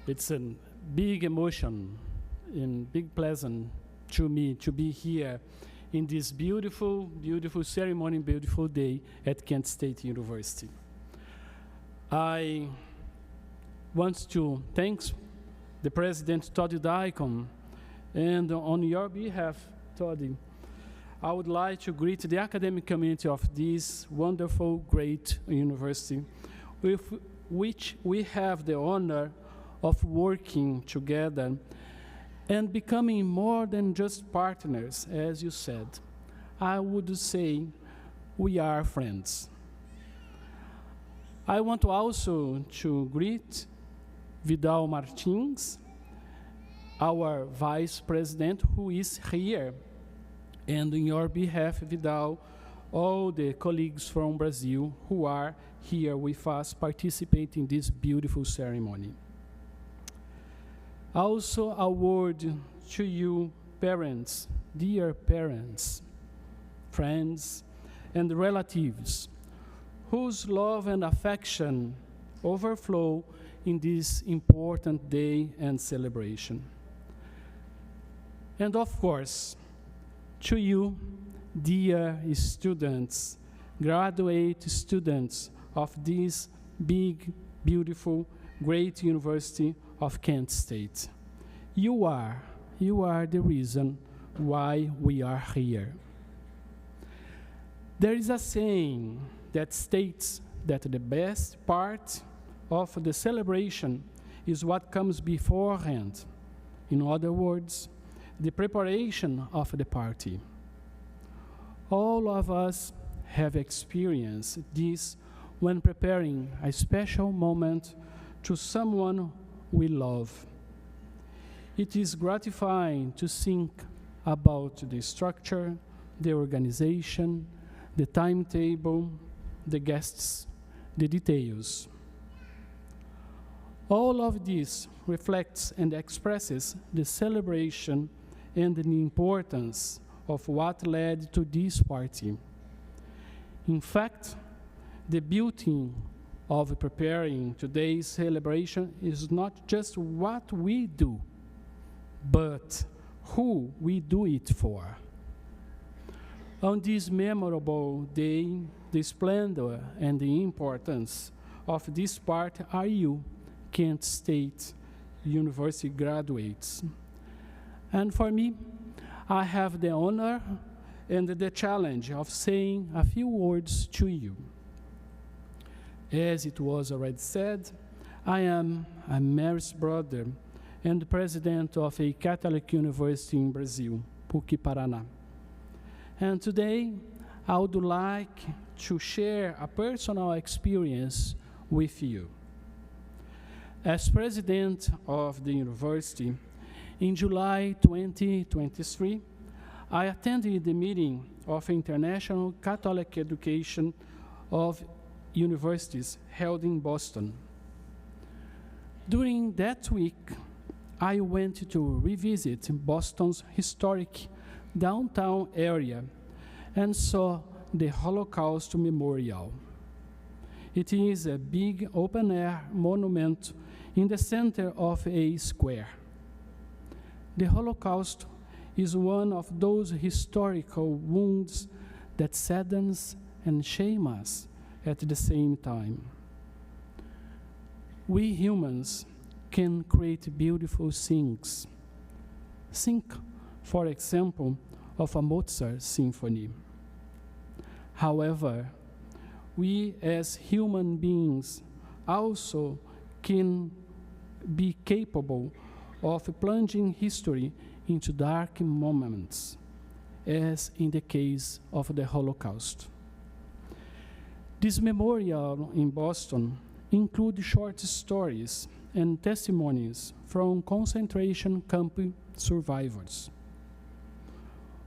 It's a big emotion and big pleasant to me to be here in this beautiful, beautiful ceremony, beautiful day at Kent State University. I want to thank the President, Todd Dicon, and on your behalf, Todd, I would like to greet the academic community of this wonderful, great university, with which we have the honor of working together and becoming more than just partners, as you said. I would say we are friends. I want also to greet Vidal Martins, our Vice President, who is here. And on your behalf, Vidal, all the colleagues from Brazil who are here with us participating in this beautiful ceremony. Also, a word to you, parents, dear parents, friends, and relatives, whose love and affection overflow in this important day and celebration. And of course, to you, dear students, graduate students of this big, beautiful, great University of Kent State. You are the reason why we are here. There is a saying that states that the best part of the celebration is what comes beforehand. In other words, the preparation of the party. All of us have experienced this when preparing a special moment to someone we love. It is gratifying to think about the structure, the organization, the timetable, the guests, the details. All of this reflects and expresses the celebration and the importance of what led to this party. In fact, the beauty of preparing today's celebration is not just what we do, but who we do it for. On this memorable day, the splendor and the importance of this part are you, Kent State University graduates. And for me, I have the honor and the challenge of saying a few words to you. As it was already said, I am a Mary's brother and president of a Catholic university in Brazil, PUC Paraná. And today, I would like to share a personal experience with you. As president of the university, in July 2023, I attended the meeting of International Catholic Education of Universities held in Boston. During that week, I went to revisit Boston's historic downtown area and saw the Holocaust Memorial. It is a big open-air monument in the center of a square. The Holocaust is one of those historical wounds that saddens and shame us at the same time. We humans can create beautiful things. Think, for example, of a Mozart symphony. However, we as human beings also can be capable of plunging history into dark moments, as in the case of the Holocaust. This memorial in Boston includes short stories and testimonies from concentration camp survivors.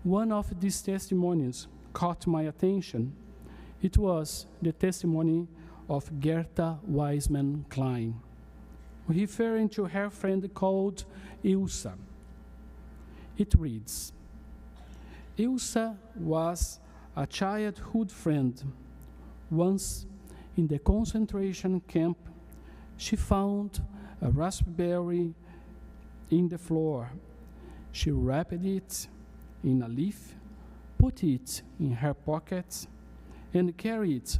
One of these testimonies caught my attention. It was the testimony of Gerta Weissmann Klein, referring to her friend called Elisa. It reads, Elisa was a childhood friend. Once in the concentration camp, she found a raspberry in the floor. She wrapped it in a leaf, put it in her pocket, and carried it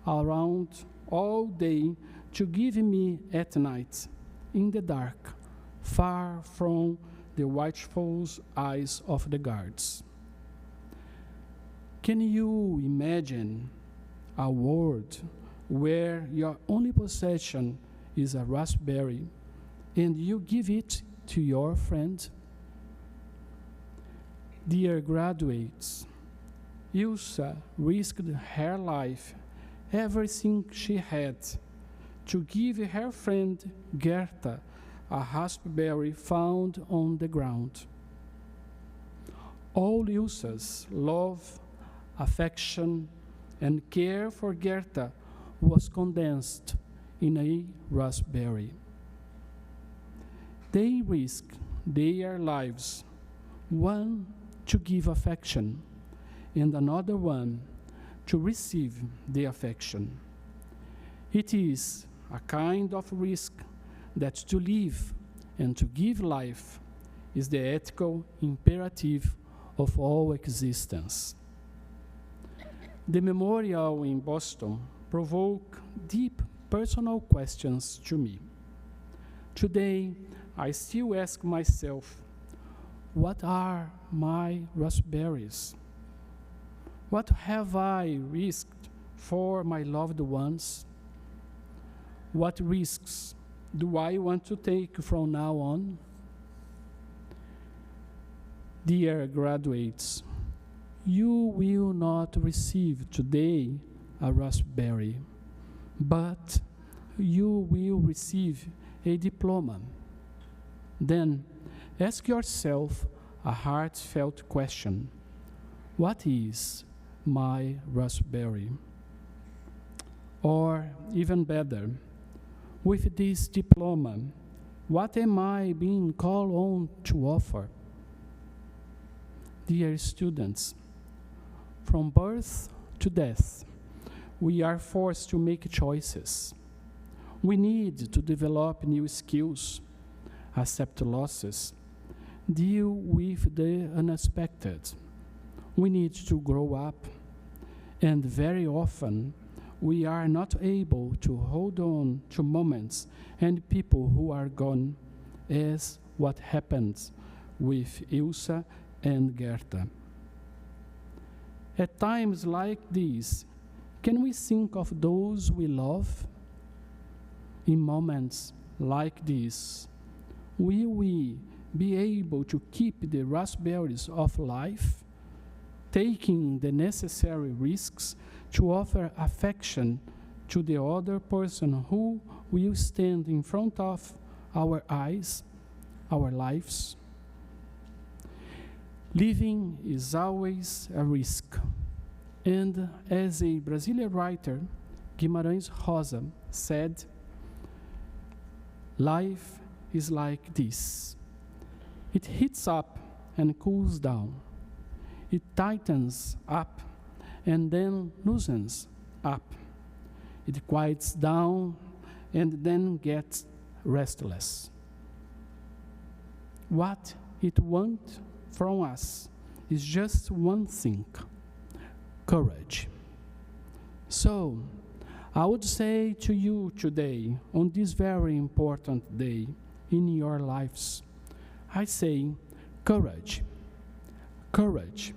around all day to give me at night, in the dark, far from the watchful eyes of the guards. Can you imagine a world where your only possession is a raspberry and you give it to your friend? Dear graduates, Elisa risked her life, everything she had, to give her friend Gerta a raspberry found on the ground. All Ilsa's love, affection, and care for Gerta was condensed in a raspberry. They risked their lives, one to give affection, and another one to receive the affection. It is a kind of risk that to live and to give life is the ethical imperative of all existence. The memorial in Boston provoked deep personal questions to me. Today, I still ask myself, what are my raspberries? What have I risked for my loved ones? What risks do I want to take from now on? Dear graduates, you will not receive today a raspberry, but you will receive a diploma. Then ask yourself a heartfelt question. What is my raspberry? Or even better, with this diploma, what am I being called on to offer? Dear students, from birth to death, we are forced to make choices. We need to develop new skills, accept losses, deal with the unexpected. We need to grow up, and very often we are not able to hold on to moments and people who are gone, as what happened with Elisa and Gerta. At times like these, can we think of those we love? In moments like this, will we be able to keep the raspberries of life, taking the necessary risks to offer affection to the other person who will stand in front of our eyes, our lives? Living is always a risk. And as a Brazilian writer, Guimarães Rosa, said, life is like this. It heats up and cools down. It tightens up and then loosens up. It quiets down and then gets restless. What it wants from us is just one thing: courage. So, I would say to you today, on this very important day in your lives, I say, courage, courage,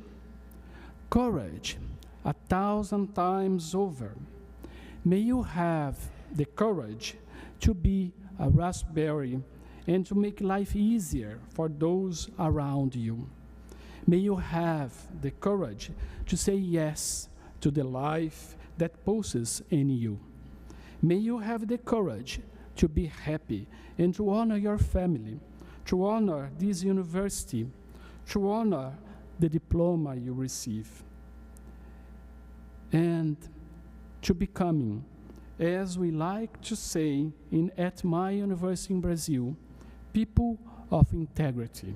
courage 1,000 times over. May you have the courage to be a raspberry and to make life easier for those around you. May you have the courage to say yes to the life that pulses in you. May you have the courage to be happy and to honor your family, to honor this university, to honor the diploma you receive, and to becoming, as we like to say at my university in Brazil, people of integrity.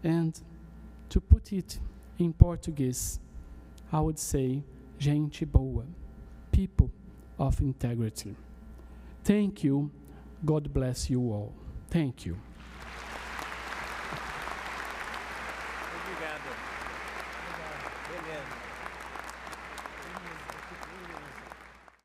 And to put it in Portuguese, I would say, gente boa, people of integrity. Thank you. God bless you all. Thank you. Obrigado. Obrigado. Beleza.